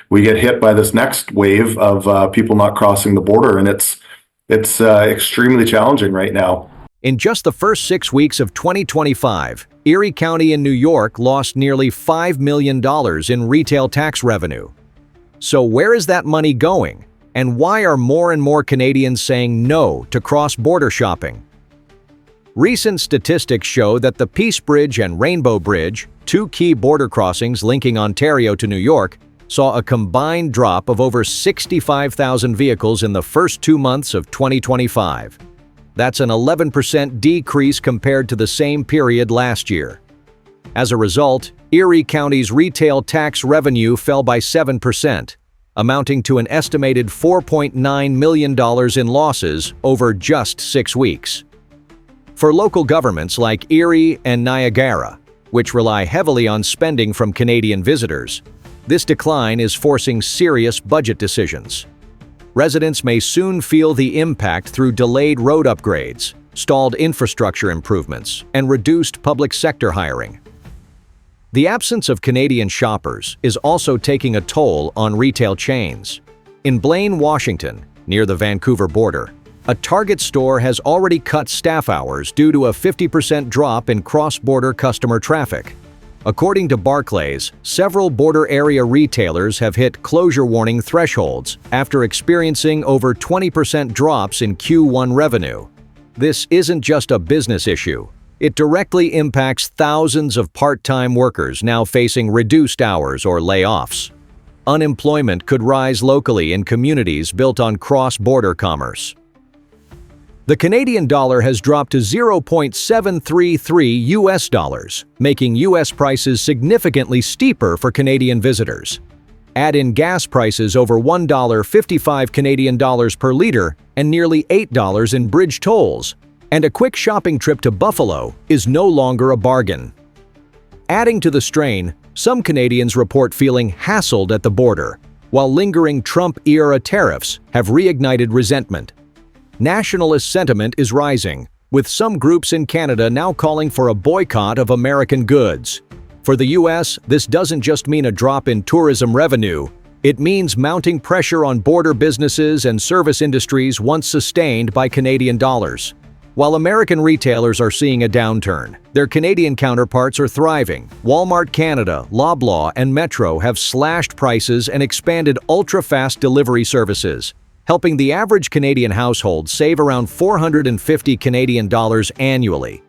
we get hit by this next wave of people not crossing the border, and it's extremely challenging right now. In just the first 6 weeks of 2025, Erie County in New York lost nearly $5 million in retail tax revenue. So where is that money going? And why are more and more Canadians saying no to cross-border shopping? Recent statistics show that the Peace Bridge and Rainbow Bridge, two key border crossings linking Ontario to New York, saw a combined drop of over 65,000 vehicles in the first 2 months of 2025. That's an 11% decrease compared to the same period last year. As a result, Erie County's retail tax revenue fell by 7%, amounting to an estimated $4.9 million in losses over just 6 weeks. For local governments like Erie and Niagara, which rely heavily on spending from Canadian visitors, this decline is forcing serious budget decisions. Residents may soon feel the impact through delayed road upgrades, stalled infrastructure improvements, and reduced public sector hiring. The absence of Canadian shoppers is also taking a toll on retail chains. In Blaine, Washington, near the Vancouver border, a Target store has already cut staff hours due to a 50% drop in cross-border customer traffic. According to Barclays, several border area retailers have hit closure warning thresholds after experiencing over 20% drops in Q1 revenue. This isn't just a business issue. It directly impacts thousands of part-time workers now facing reduced hours or layoffs. Unemployment could rise locally in communities built on cross-border commerce. The Canadian dollar has dropped to 0.733 US dollars, making US prices significantly steeper for Canadian visitors. Add in gas prices over $1.55 Canadian dollars per liter and nearly $8 in bridge tolls, and a quick shopping trip to Buffalo is no longer a bargain. Adding to the strain, some Canadians report feeling hassled at the border, while lingering Trump-era tariffs have reignited resentment. Nationalist sentiment is rising, with some groups in Canada now calling for a boycott of American goods. For the US, this doesn't just mean a drop in tourism revenue, it means mounting pressure on border businesses and service industries once sustained by Canadian dollars. While American retailers are seeing a downturn, their Canadian counterparts are thriving. Walmart Canada, Loblaw, and Metro have slashed prices and expanded ultra-fast delivery services, helping the average Canadian household save around $450 Canadian dollars annually.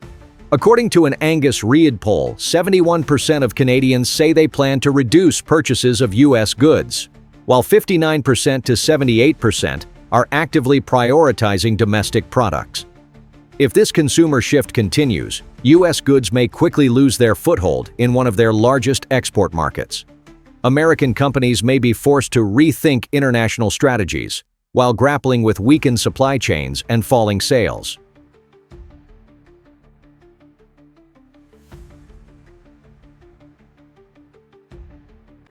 According to an Angus Reid poll, 71% of Canadians say they plan to reduce purchases of US goods, while 59% to 78% are actively prioritizing domestic products. If this consumer shift continues, US goods may quickly lose their foothold in one of their largest export markets. American companies may be forced to rethink international strategies, while grappling with weakened supply chains and falling sales.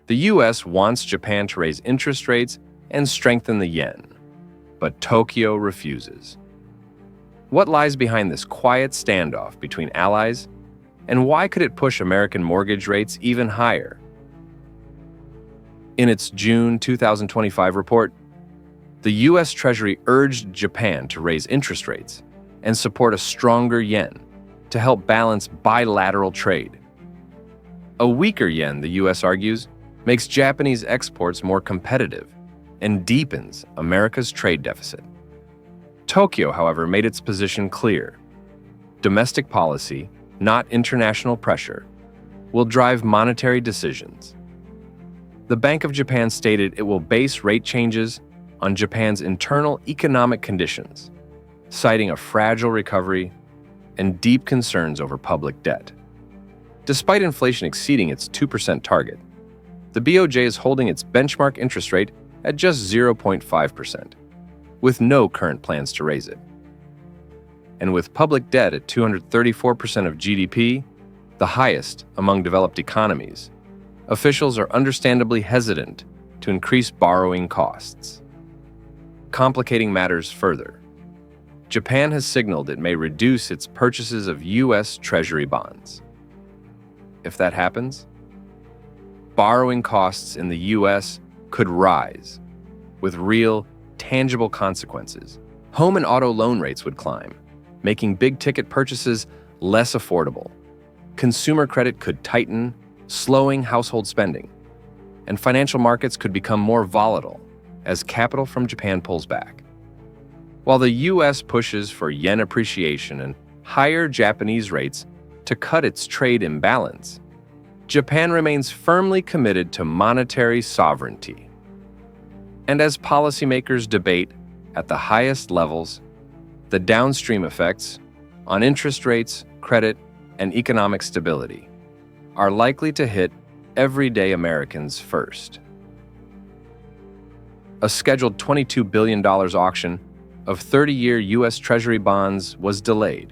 The US wants Japan to raise interest rates and strengthen the yen, but Tokyo refuses. What lies behind this quiet standoff between allies, and why could it push American mortgage rates even higher? In its June 2025 report, the US Treasury urged Japan to raise interest rates and support a stronger yen to help balance bilateral trade. A weaker yen, the US argues, makes Japanese exports more competitive and deepens America's trade deficit. Tokyo, however, made its position clear. Domestic policy, not international pressure, will drive monetary decisions. The Bank of Japan stated it will base rate changes on Japan's internal economic conditions, citing a fragile recovery and deep concerns over public debt. Despite inflation exceeding its 2% target, the BOJ is holding its benchmark interest rate at just 0.5%, with no current plans to raise it. And with public debt at 234% of GDP, the highest among developed economies, officials are understandably hesitant to increase borrowing costs. Complicating matters further, Japan has signaled it may reduce its purchases of US Treasury bonds. If that happens, borrowing costs in the US could rise, with real, tangible consequences. Home and auto loan rates would climb, making big-ticket purchases less affordable. Consumer credit could tighten, slowing household spending, and financial markets could become more volatile as capital from Japan pulls back. While the U.S. pushes for yen appreciation and higher Japanese rates to cut its trade imbalance, Japan remains firmly committed to monetary sovereignty. And as policymakers debate at the highest levels, the downstream effects on interest rates, credit, and economic stability are likely to hit everyday Americans first. A scheduled $22 billion auction of 30-year U.S. Treasury bonds was delayed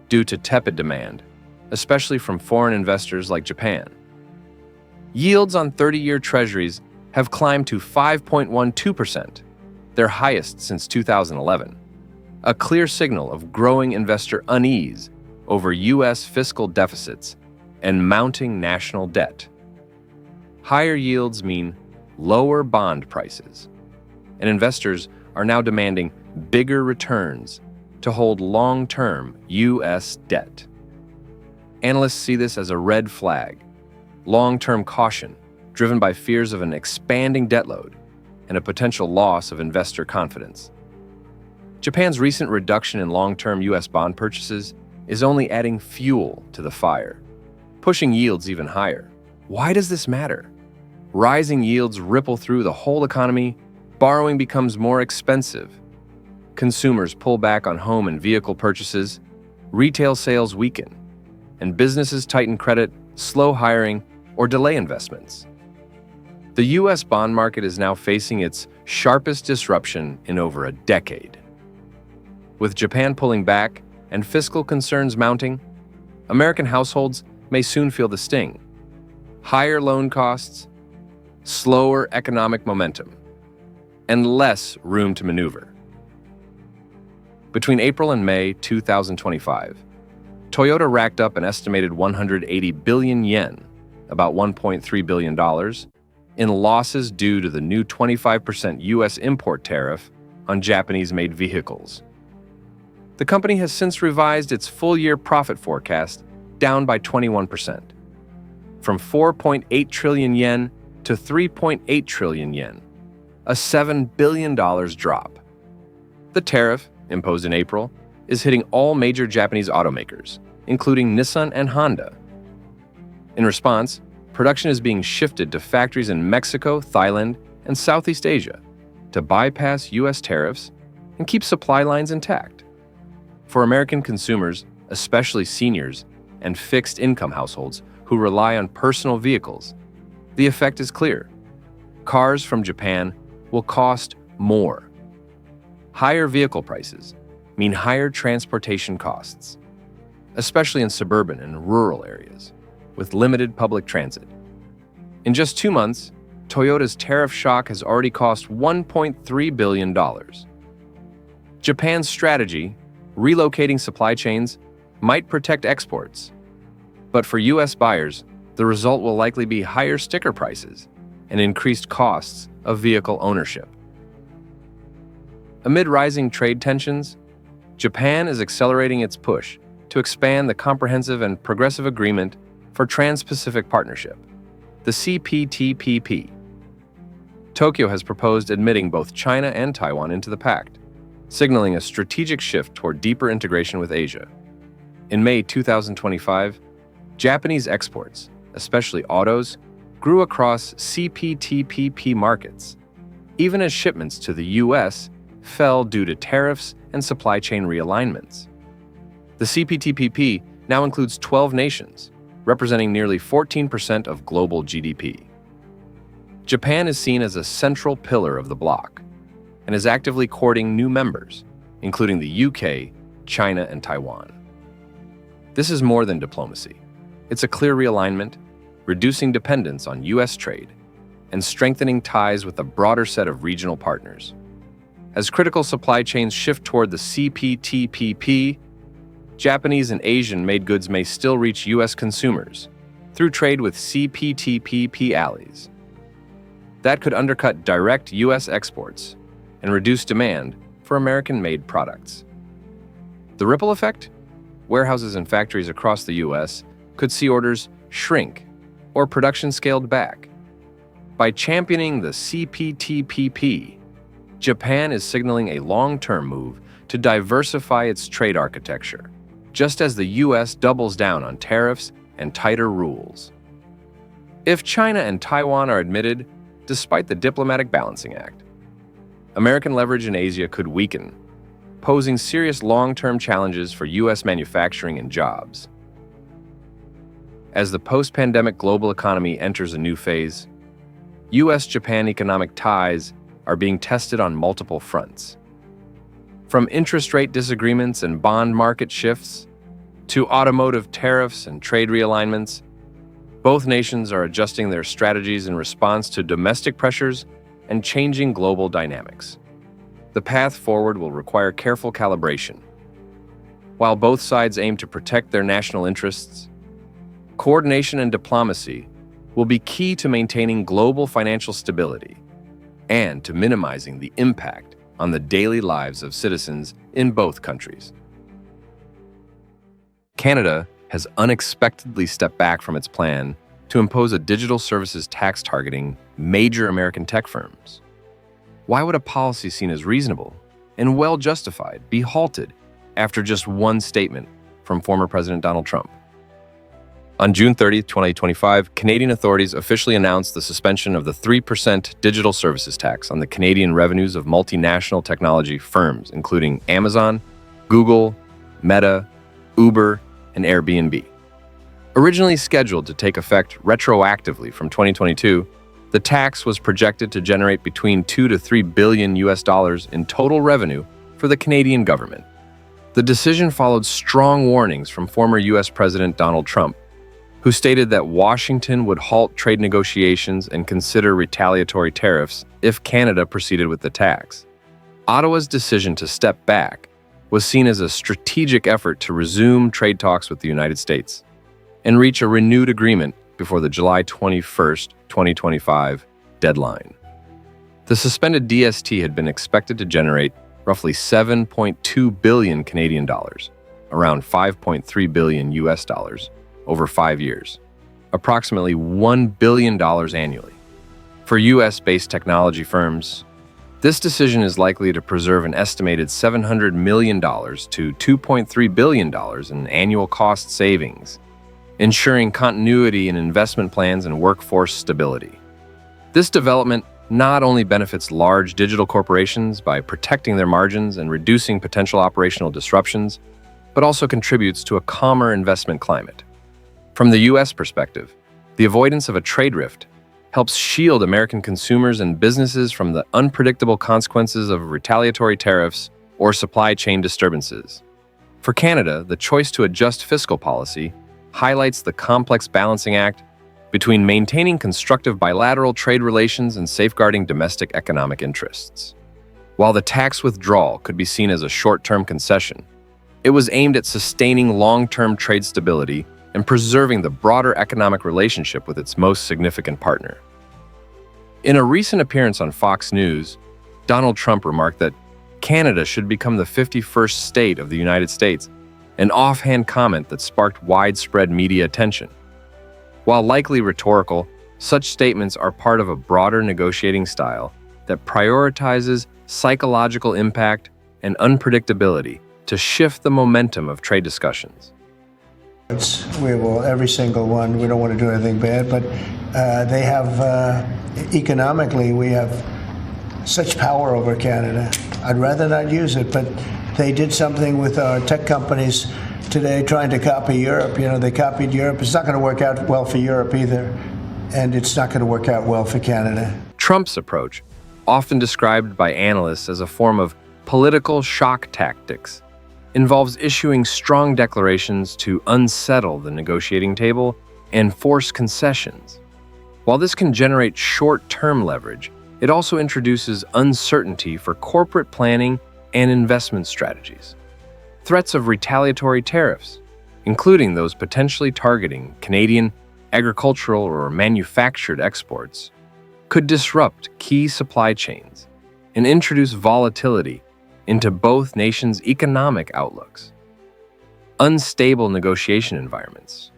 due to tepid demand, especially from foreign investors like Japan. Yields on 30-year Treasuries have climbed to 5.12%, their highest since 2011, a clear signal of growing investor unease over U.S. fiscal deficits and mounting national debt. Higher yields mean lower bond prices, and investors are now demanding bigger returns to hold long-term U.S. debt. Analysts see this as a red flag, long-term caution driven by fears of an expanding debt load and a potential loss of investor confidence. Japan's recent reduction in long-term U.S. bond purchases is only adding fuel to the fire, pushing yields even higher. Why does this matter? Rising yields ripple through the whole economy, borrowing becomes more expensive, consumers pull back on home and vehicle purchases, retail sales weaken, and businesses tighten credit, slow hiring, or delay investments. The U.S. bond market is now facing its sharpest disruption in over a decade. With Japan pulling back and fiscal concerns mounting, American households may soon feel the sting. Higher loan costs, slower economic momentum, and less room to maneuver. Between April and May 2025, Toyota racked up an estimated 180 billion yen, about $1.3 billion, in losses due to the new 25% U.S. import tariff on Japanese-made vehicles. The company has since revised its full-year profit forecast down by 21%, from 4.8 trillion yen to 3.8 trillion yen, a $7 billion drop. The tariff, imposed in April, is hitting all major Japanese automakers, including Nissan and Honda. In response, production is being shifted to factories in Mexico, Thailand, and Southeast Asia to bypass U.S. tariffs and keep supply lines intact. For American consumers, especially seniors and fixed-income households who rely on personal vehicles, the effect is clear. Cars from Japan will cost more. Higher vehicle prices mean higher transportation costs, especially in suburban and rural areas with limited public transit. In just 2 months, Toyota's tariff shock has already cost $1.3 billion. Japan's strategy, relocating supply chains, might protect exports. But for U.S. buyers, the result will likely be higher sticker prices and increased costs of vehicle ownership. Amid rising trade tensions, Japan is accelerating its push to expand the Comprehensive and Progressive Agreement for Trans-Pacific Partnership, the CPTPP. Tokyo has proposed admitting both China and Taiwan into the pact, signaling a strategic shift toward deeper integration with Asia. In May 2025, Japanese exports, especially autos, grew across CPTPP markets, even as shipments to the U.S. fell due to tariffs and supply chain realignments. The CPTPP now includes 12 nations, representing nearly 14% of global GDP. Japan is seen as a central pillar of the bloc and is actively courting new members, including the UK, China, and Taiwan. This is more than diplomacy. It's a clear realignment, reducing dependence on U.S. trade and strengthening ties with a broader set of regional partners. As critical supply chains shift toward the CPTPP, Japanese and Asian-made goods may still reach U.S. consumers through trade with CPTPP allies. That could undercut direct U.S. exports and reduce demand for American-made products. The ripple effect? Warehouses and factories across the U.S. could see orders shrink or production scaled back. By championing the CPTPP, Japan is signaling a long-term move to diversify its trade architecture, just as the U.S. doubles down on tariffs and tighter rules. If China and Taiwan are admitted, despite the diplomatic balancing act, American leverage in Asia could weaken, posing serious long-term challenges for U.S. manufacturing and jobs. As the post-pandemic global economy enters a new phase, U.S.-Japan economic ties are being tested on multiple fronts. From interest rate disagreements and bond market shifts to automotive tariffs and trade realignments, both nations are adjusting their strategies in response to domestic pressures and changing global dynamics. The path forward will require careful calibration. While both sides aim to protect their national interests, coordination and diplomacy will be key to maintaining global financial stability and to minimizing the impact on the daily lives of citizens in both countries. Canada has unexpectedly stepped back from its plan to impose a digital services tax targeting major American tech firms. Why would a policy seen as reasonable and well justified be halted after just one statement from former President Donald Trump? On June 30, 2025, Canadian authorities officially announced the suspension of the 3% digital services tax on the Canadian revenues of multinational technology firms, including Amazon, Google, Meta, Uber, and Airbnb. Originally scheduled to take effect retroactively from 2022, the tax was projected to generate between $2 to $3 billion in total revenue for the Canadian government. The decision followed strong warnings from former U.S. President Donald Trump, who stated that Washington would halt trade negotiations and consider retaliatory tariffs if Canada proceeded with the tax. Ottawa's decision to step back was seen as a strategic effort to resume trade talks with the United States and reach a renewed agreement before the July 21, 2025 deadline. The suspended DST had been expected to generate roughly 7.2 billion Canadian dollars, around 5.3 billion US dollars, over 5 years, approximately $1 billion annually. For US-based technology firms, this decision is likely to preserve an estimated $700 million to $2.3 billion in annual cost savings, ensuring continuity in investment plans and workforce stability. This development not only benefits large digital corporations by protecting their margins and reducing potential operational disruptions, but also contributes to a calmer investment climate. From the U.S. perspective, the avoidance of a trade rift helps shield American consumers and businesses from the unpredictable consequences of retaliatory tariffs or supply chain disturbances. For Canada, the choice to adjust fiscal policy highlights the complex balancing act between maintaining constructive bilateral trade relations and safeguarding domestic economic interests. While the tax withdrawal could be seen as a short-term concession, it was aimed at sustaining long-term trade stability and preserving the broader economic relationship with its most significant partner. In a recent appearance on Fox News, Donald Trump remarked that Canada should become the 51st state of the United States, an offhand comment that sparked widespread media attention. While likely rhetorical, such statements are part of a broader negotiating style that prioritizes psychological impact and unpredictability to shift the momentum of trade discussions. We will, every single one, we don't want to do anything bad, but they have, economically, we have such power over Canada. I'd rather not use it, but they did something with our tech companies today trying to copy Europe. You know, they copied Europe. It's not going to work out well for Europe either, and it's not going to work out well for Canada. Trump's approach, often described by analysts as a form of political shock tactics, involves issuing strong declarations to unsettle the negotiating table and force concessions. While this can generate short-term leverage, it also introduces uncertainty for corporate planning and investment strategies. Threats of retaliatory tariffs, including those potentially targeting Canadian agricultural or manufactured exports, could disrupt key supply chains and introduce volatility into both nations' economic outlooks. Unstable negotiation environments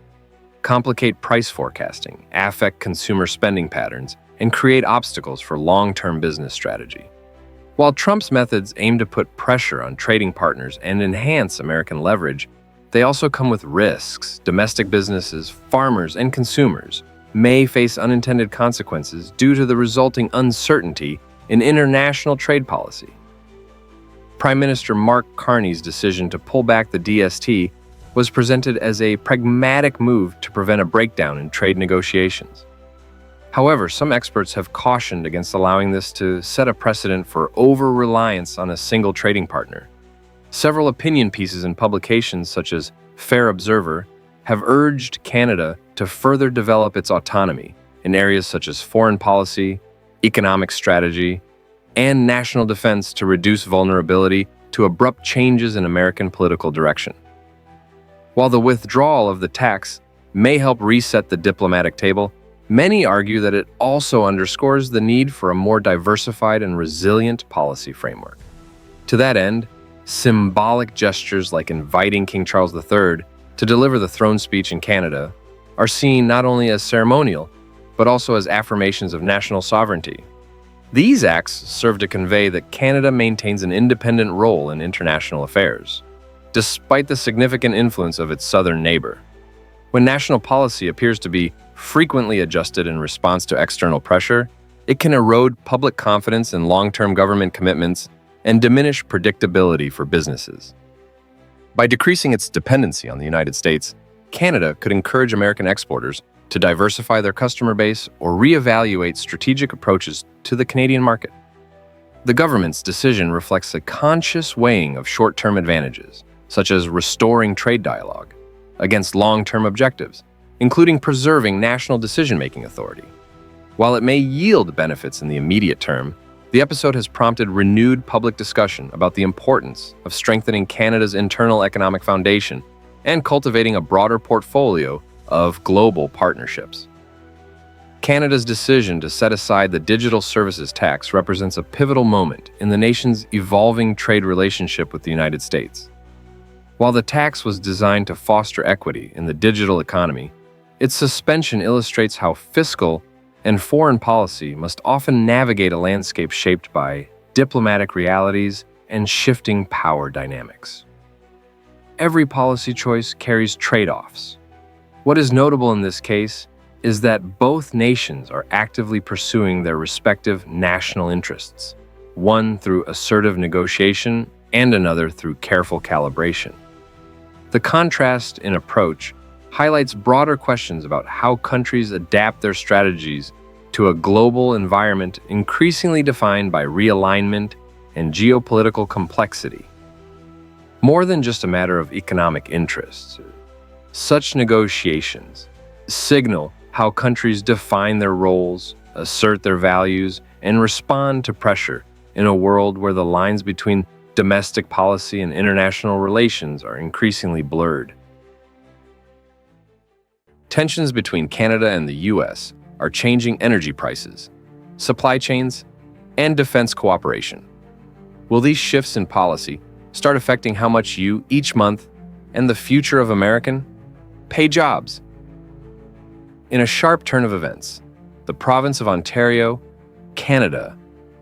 complicate price forecasting, affect consumer spending patterns, and create obstacles for long-term business strategy. While Trump's methods aim to put pressure on trading partners and enhance American leverage, they also come with risks. Domestic businesses, farmers, and consumers may face unintended consequences due to the resulting uncertainty in international trade policy. Prime Minister Mark Carney's decision to pull back the DST was presented as a pragmatic move to prevent a breakdown in trade negotiations. However, some experts have cautioned against allowing this to set a precedent for over-reliance on a single trading partner. Several opinion pieces in publications such as Fair Observer have urged Canada to further develop its autonomy in areas such as foreign policy, economic strategy, and national defense to reduce vulnerability to abrupt changes in American political direction. While the withdrawal of the tax may help reset the diplomatic table, many argue that it also underscores the need for a more diversified and resilient policy framework. To that end, symbolic gestures like inviting King Charles III to deliver the throne speech in Canada are seen not only as ceremonial, but also as affirmations of national sovereignty. These acts serve to convey that Canada maintains an independent role in international affairs, despite the significant influence of its southern neighbor. When national policy appears to be frequently adjusted in response to external pressure, it can erode public confidence in long-term government commitments and diminish predictability for businesses. By decreasing its dependency on the United States, Canada could encourage American exporters to diversify their customer base or reevaluate strategic approaches to the Canadian market. The government's decision reflects a conscious weighing of short-term advantages, such as restoring trade dialogue, against long-term objectives, including preserving national decision-making authority. While it may yield benefits in the immediate term, the episode has prompted renewed public discussion about the importance of strengthening Canada's internal economic foundation and cultivating a broader portfolio of global partnerships. Canada's decision to set aside the digital services tax represents a pivotal moment in the nation's evolving trade relationship with the United States. While the tax was designed to foster equity in the digital economy, its suspension illustrates how fiscal and foreign policy must often navigate a landscape shaped by diplomatic realities and shifting power dynamics. Every policy choice carries trade-offs. What is notable in this case is that both nations are actively pursuing their respective national interests, one through assertive negotiation and another through careful calibration. The contrast in approach highlights broader questions about how countries adapt their strategies to a global environment increasingly defined by realignment and geopolitical complexity. More than just a matter of economic interests, such negotiations signal how countries define their roles, assert their values, and respond to pressure in a world where the lines between domestic policy and international relations are increasingly blurred. Tensions between Canada and the U.S. are changing energy prices, supply chains, and defense cooperation. Will these shifts in policy start affecting how much you, each month, and the future of American pay jobs? In a sharp turn of events, the province of Ontario, Canada,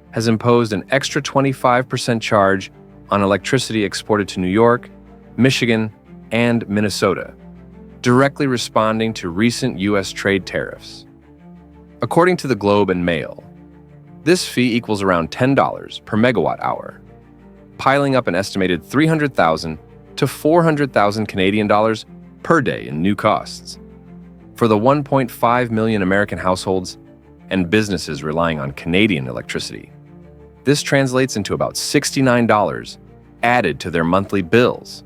has imposed an extra 25% charge on electricity exported to New York, Michigan, and Minnesota, directly responding to recent U.S. trade tariffs. According to the Globe and Mail, this fee equals around $10 per megawatt hour, piling up an estimated $300,000 to $400,000 Canadian dollars per day in new costs. For the 1.5 million American households and businesses relying on Canadian electricity, this translates into about $69 added to their monthly bills.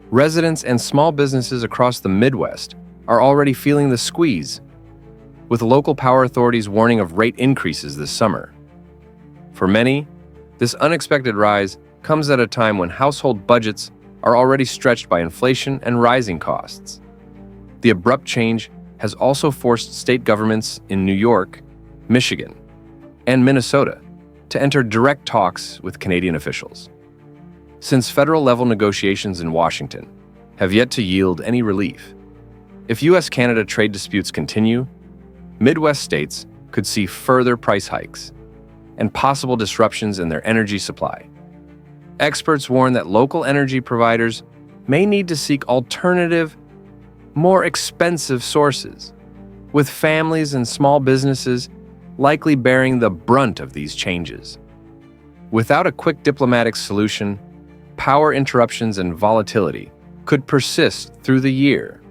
Residents and small businesses across the Midwest are already feeling the squeeze, with local power authorities warning of rate increases this summer. For many, this unexpected rise comes at a time when household budgets are already stretched by inflation and rising costs. The abrupt change has also forced state governments in New York, Michigan, and Minnesota to enter direct talks with Canadian officials. Since federal-level negotiations in Washington have yet to yield any relief, if U.S.-Canada trade disputes continue, Midwest states could see further price hikes and possible disruptions in their energy supply. Experts warn that local energy providers may need to seek alternative, more expensive sources, with families and small businesses likely bearing the brunt of these changes. Without a quick diplomatic solution, power interruptions and volatility could persist through the year.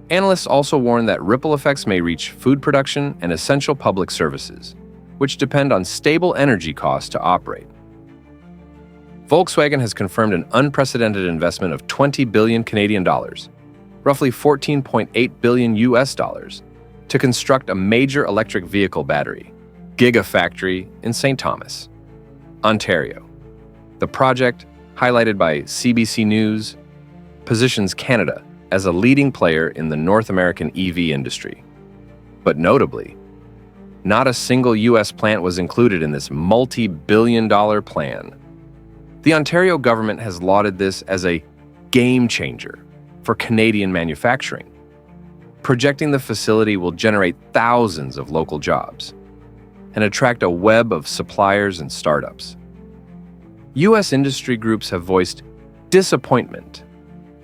Analysts also warn that ripple effects may reach food production and essential public services, which depend on stable energy costs to operate. Volkswagen has confirmed an unprecedented investment of 20 billion Canadian dollars, roughly 14.8 billion US dollars, to construct a major electric vehicle battery gigafactory in St. Thomas, Ontario. The project, highlighted by CBC News, positions Canada as a leading player in the North American EV industry. But notably, not a single US plant was included in this multi-billion-dollar plan. The Ontario government has lauded this as a game changer for Canadian manufacturing, projecting the facility will generate thousands of local jobs and attract a web of suppliers and startups. U.S. industry groups have voiced disappointment,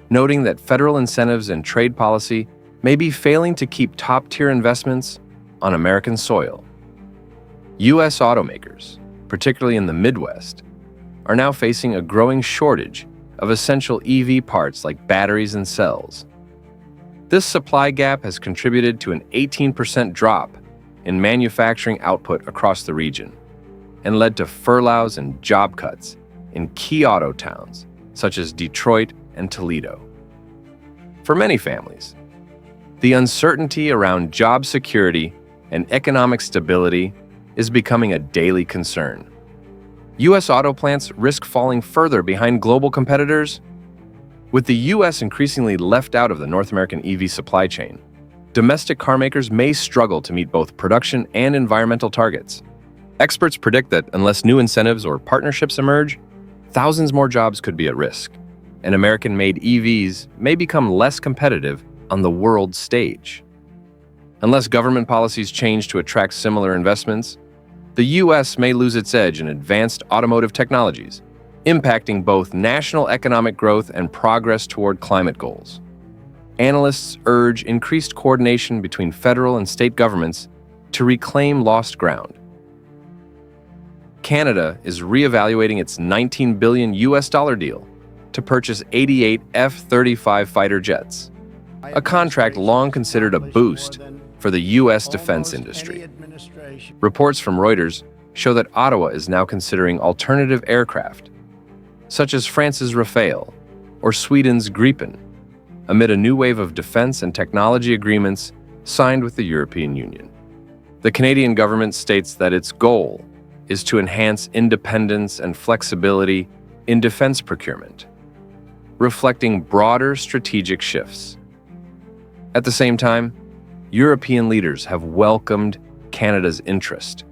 noting that federal incentives and trade policy may be failing to keep top-tier investments on American soil. U.S. automakers, particularly in the Midwest, are now facing a growing shortage of essential EV parts like batteries and cells. This supply gap has contributed to an 18% drop in manufacturing output across the region and led to furloughs and job cuts in key auto towns such as Detroit and Toledo. For many families, the uncertainty around job security and economic stability is becoming a daily concern. U.S. auto plants risk falling further behind global competitors. With the U.S. increasingly left out of the North American EV supply chain, domestic carmakers may struggle to meet both production and environmental targets. Experts predict that unless new incentives or partnerships emerge, thousands more jobs could be at risk, and American-made EVs may become less competitive on the world stage. Unless government policies change to attract similar investments, the U.S. may lose its edge in advanced automotive technologies, impacting both national economic growth and progress toward climate goals. Analysts urge increased coordination between federal and state governments to reclaim lost ground. Canada is reevaluating its $19 billion US deal to purchase 88 F-35 fighter jets, a contract long considered a boost for the U.S. defense industry. Reports from Reuters show that Ottawa is now considering alternative aircraft, such as France's Rafale or Sweden's Gripen, amid a new wave of defense and technology agreements signed with the European Union. The Canadian government states that its goal is to enhance independence and flexibility in defense procurement, reflecting broader strategic shifts. At the same time, European leaders have welcomed Canada's interest,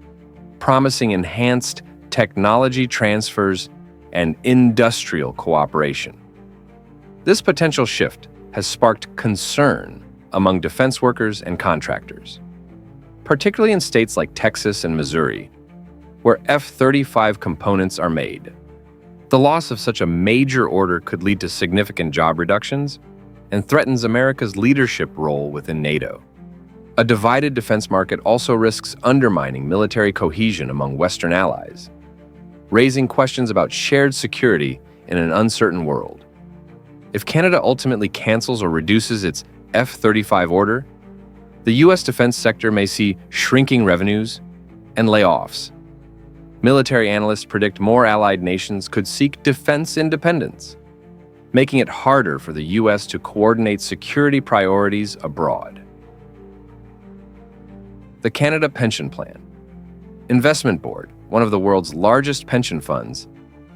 promising enhanced technology transfers and industrial cooperation. This potential shift has sparked concern among defense workers and contractors, particularly in states like Texas and Missouri, where F-35 components are made. The loss of such a major order could lead to significant job reductions and threatens America's leadership role within NATO. A divided defense market also risks undermining military cohesion among Western allies, raising questions about shared security in an uncertain world. If Canada ultimately cancels or reduces its F-35 order, the U.S. defense sector may see shrinking revenues and layoffs. Military analysts predict more allied nations could seek defense independence, making it harder for the U.S. to coordinate security priorities abroad. The Canada Pension Plan Investment Board, one of the world's largest pension funds,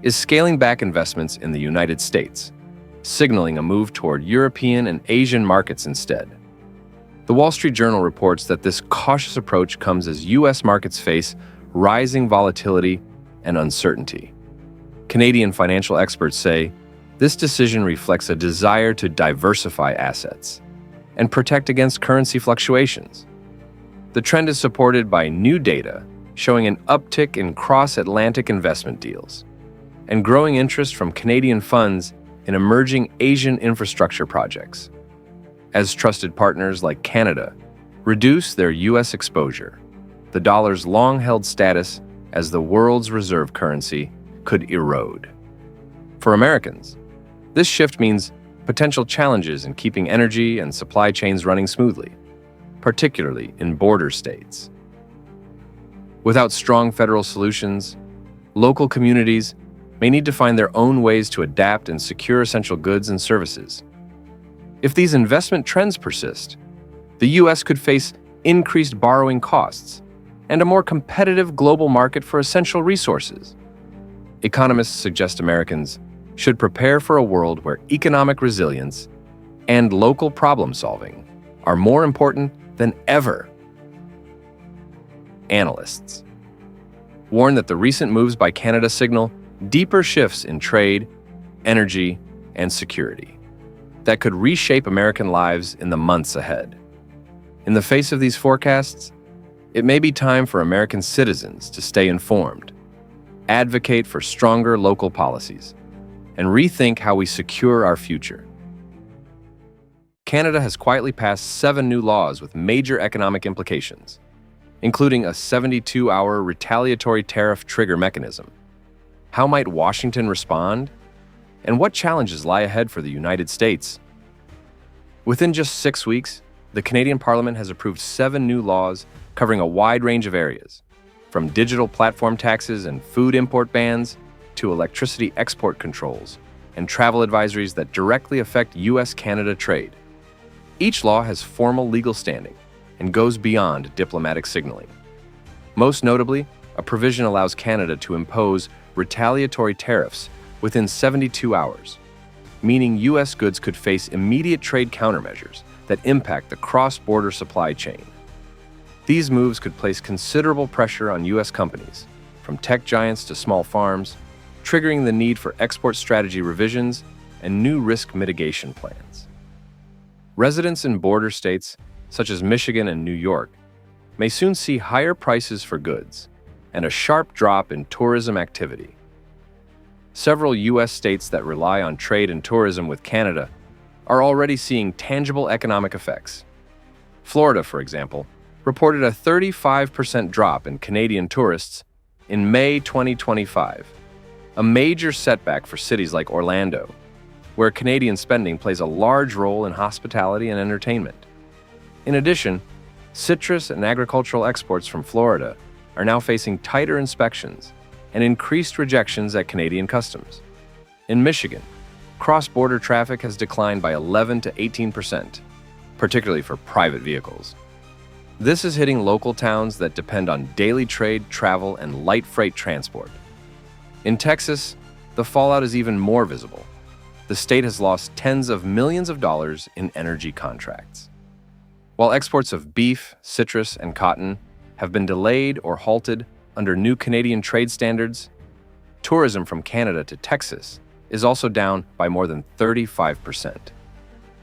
is scaling back investments in the United States, signaling a move toward European and Asian markets instead. The Wall Street Journal reports that this cautious approach comes as U.S. markets face rising volatility and uncertainty. Canadian financial experts say this decision reflects a desire to diversify assets and protect against currency fluctuations. The trend is supported by new data showing an uptick in cross-Atlantic investment deals and growing interest from Canadian funds in emerging Asian infrastructure projects. As trusted partners like Canada reduce their U.S. exposure, the dollar's long-held status as the world's reserve currency could erode. For Americans, this shift means potential challenges in keeping energy and supply chains running smoothly, particularly in border states. Without strong federal solutions, local communities may need to find their own ways to adapt and secure essential goods and services. If these investment trends persist, the U.S. could face increased borrowing costs and a more competitive global market for essential resources. Economists suggest Americans should prepare for a world where economic resilience and local problem-solving are more important than ever. Analysts warn that the recent moves by Canada signal deeper shifts in trade, energy, and security that could reshape American lives in the months ahead. In the face of these forecasts, it may be time for American citizens to stay informed, advocate for stronger local policies, and rethink how we secure our future. Canada has quietly passed 7 new laws with major economic implications, including a 72-hour retaliatory tariff trigger mechanism. How might Washington respond? And what challenges lie ahead for the United States? Within just 6 weeks, the Canadian Parliament has approved 7 new laws covering a wide range of areas, from digital platform taxes and food import bans to electricity export controls and travel advisories that directly affect U.S.-Canada trade. Each law has formal legal standing and goes beyond diplomatic signaling. Most notably, a provision allows Canada to impose retaliatory tariffs within 72 hours, meaning U.S. goods could face immediate trade countermeasures that impact the cross-border supply chain. These moves could place considerable pressure on U.S. companies, from tech giants to small farms, triggering the need for export strategy revisions and new risk mitigation plans. Residents in border states, such as Michigan and New York, may soon see higher prices for goods and a sharp drop in tourism activity. Several U.S. states that rely on trade and tourism with Canada are already seeing tangible economic effects. Florida, for example, reported a 35% drop in Canadian tourists in May 2025, a major setback for cities like Orlando, where Canadian spending plays a large role in hospitality and entertainment. In addition, citrus and agricultural exports from Florida are now facing tighter inspections and increased rejections at Canadian customs. In Michigan, cross-border traffic has declined by 11 to 18%, particularly for private vehicles. This is hitting local towns that depend on daily trade, travel, and light freight transport. In Texas, the fallout is even more visible. The state has lost tens of millions of dollars in energy contracts. While exports of beef, citrus, and cotton have been delayed or halted under new Canadian trade standards, tourism from Canada to Texas is also down by more than 35%,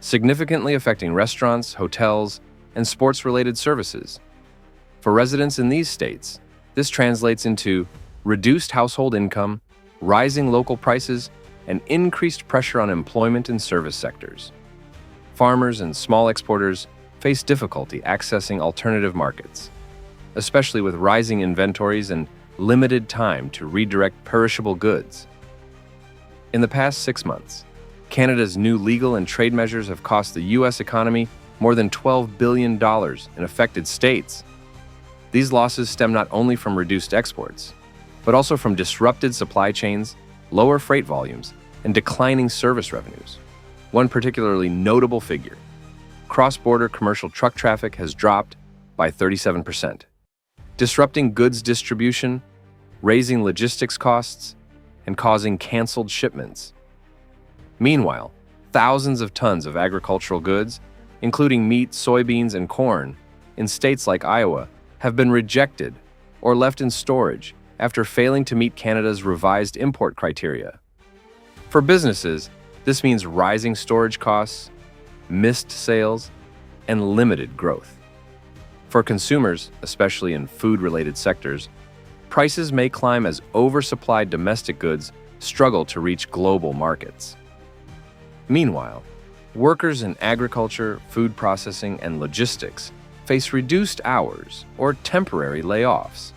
significantly affecting restaurants, hotels, and sports-related services. For residents in these states, this translates into reduced household income, rising local prices, and increased pressure on employment in service sectors. Farmers and small exporters face difficulty accessing alternative markets, especially with rising inventories and limited time to redirect perishable goods. In the past 6 months, Canada's new legal and trade measures have cost the U.S. economy more than $12 billion in affected states. These losses stem not only from reduced exports, but also from disrupted supply chains, lower freight volumes, and declining service revenues. One particularly notable figure: cross-border commercial truck traffic has dropped by 37%, disrupting goods distribution, raising logistics costs, and causing canceled shipments. Meanwhile, thousands of tons of agricultural goods including meat, soybeans, and corn, in states like Iowa, have been rejected or left in storage after failing to meet Canada's revised import criteria. For businesses, this means rising storage costs, missed sales, and limited growth. For consumers, especially in food-related sectors, prices may climb as oversupplied domestic goods struggle to reach global markets. Meanwhile, workers in agriculture, food processing, and logistics face reduced hours or temporary layoffs.